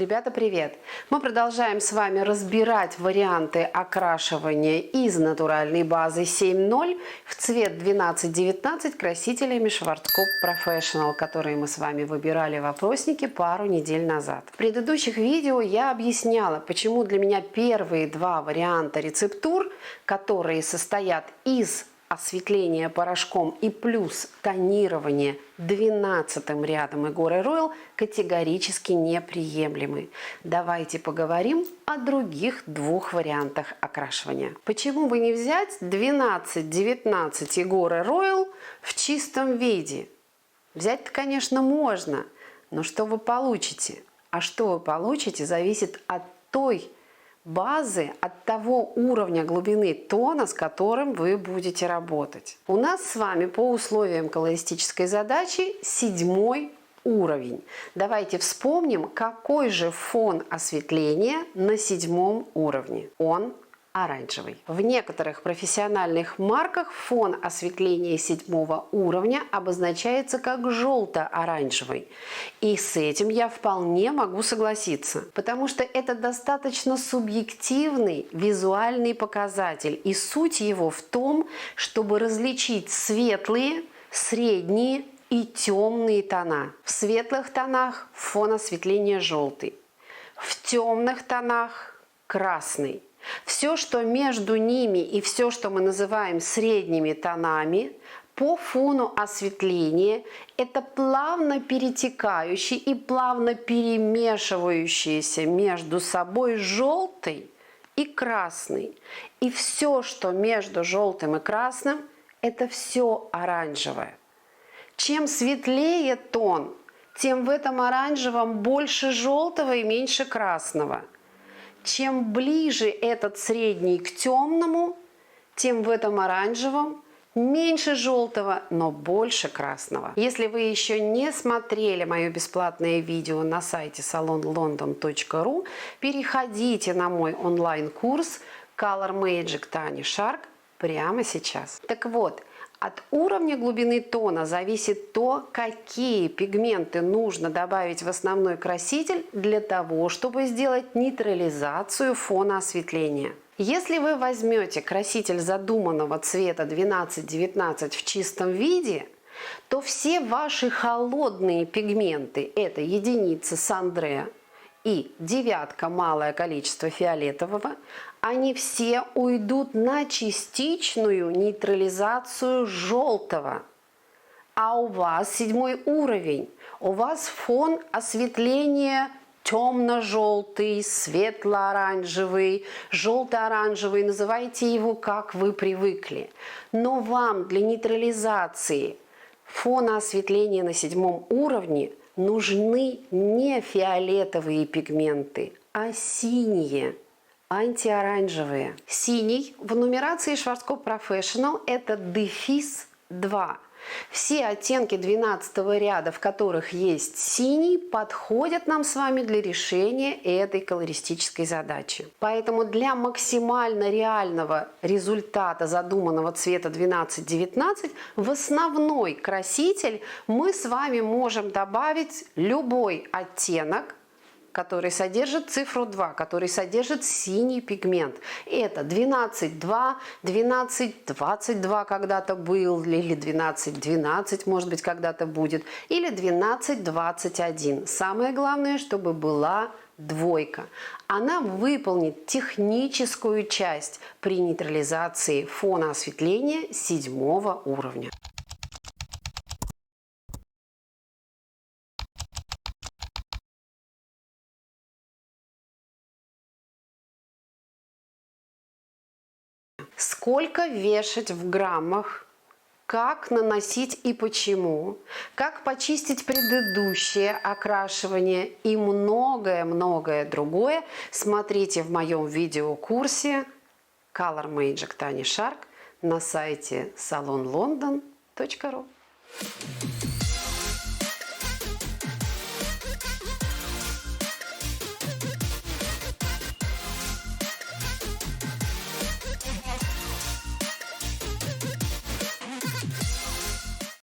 Ребята, привет! Мы продолжаем с вами разбирать варианты окрашивания из натуральной базы 7.0 в цвет 12-19 красителями Schwarzkopf Professional, которые мы с вами выбирали в опроснике пару недель назад. В предыдущих видео я объясняла, почему для меня первые два варианта рецептур, которые состоят из осветление порошком и плюс тонирование 12-м рядом Igor Royal, категорически неприемлемы. Давайте поговорим о других двух вариантах окрашивания. Почему бы не взять 12-19 Igor Royal в чистом виде? Взять-то, конечно, можно, но что вы получите? А что вы получите, зависит от той базы, от того уровня глубины тона, с которым вы будете работать. У нас с вами по условиям колористической задачи 7-й уровень. Давайте вспомним, какой же фон осветления на 7-м уровне. Он оранжевый. В некоторых профессиональных марках фон осветления 7-го уровня обозначается как желто-оранжевый. И с этим я вполне могу согласиться, потому что это достаточно субъективный визуальный показатель. И суть его в том, чтобы различить светлые, средние и темные тона. В светлых тонах фон осветления желтый, в темных тонах красный. Все, что между ними и все, что мы называем средними тонами, по фону осветления это плавно перетекающий и плавно перемешивающийся между собой желтый и красный. И все, что между желтым и красным, это все оранжевое. Чем светлее тон, тем в этом оранжевом больше желтого и меньше красного. Чем ближе этот средний к темному, тем в этом оранжевом меньше желтого, но больше красного. Если вы еще не смотрели мое бесплатное видео на сайте salonlondon.ru, переходите на мой онлайн-курс Color Magic Tani Shark прямо сейчас. Так вот, от уровня глубины тона зависит то, какие пигменты нужно добавить в основной краситель для того, чтобы сделать нейтрализацию фона осветления. Если вы возьмете краситель задуманного цвета 12-19 в чистом виде, то все ваши холодные пигменты, это единица Сандре и девятка, малое количество фиолетового, они все уйдут на частичную нейтрализацию желтого. А у вас 7-й уровень, у вас фон осветления темно-желтый, светло-оранжевый, желто-оранжевый, называйте его как вы привыкли. Но вам для нейтрализации фона осветления на 7-м уровне нужны не фиолетовые пигменты, а синие. Антиоранжевые. Синий в нумерации Schwarzkopf Professional это дефис 2. Все оттенки 12-го ряда, в которых есть синий, подходят нам с вами для решения этой колористической задачи. Поэтому для максимально реального результата задуманного цвета 12-19 в основной краситель мы с вами можем добавить любой оттенок, который содержит цифру 2, который содержит синий пигмент. Это 12.2, 12.22 когда-то был, или 12.12, может быть, когда-то будет, или 12.21. Самое главное, чтобы была двойка. Она выполнит техническую часть при нейтрализации фона осветления 7-го уровня. Сколько вешать в граммах, как наносить и почему, как почистить предыдущее окрашивание и многое-многое другое смотрите в моем видеокурсе Color Magic Tani Shark на сайте salonlondon.ru.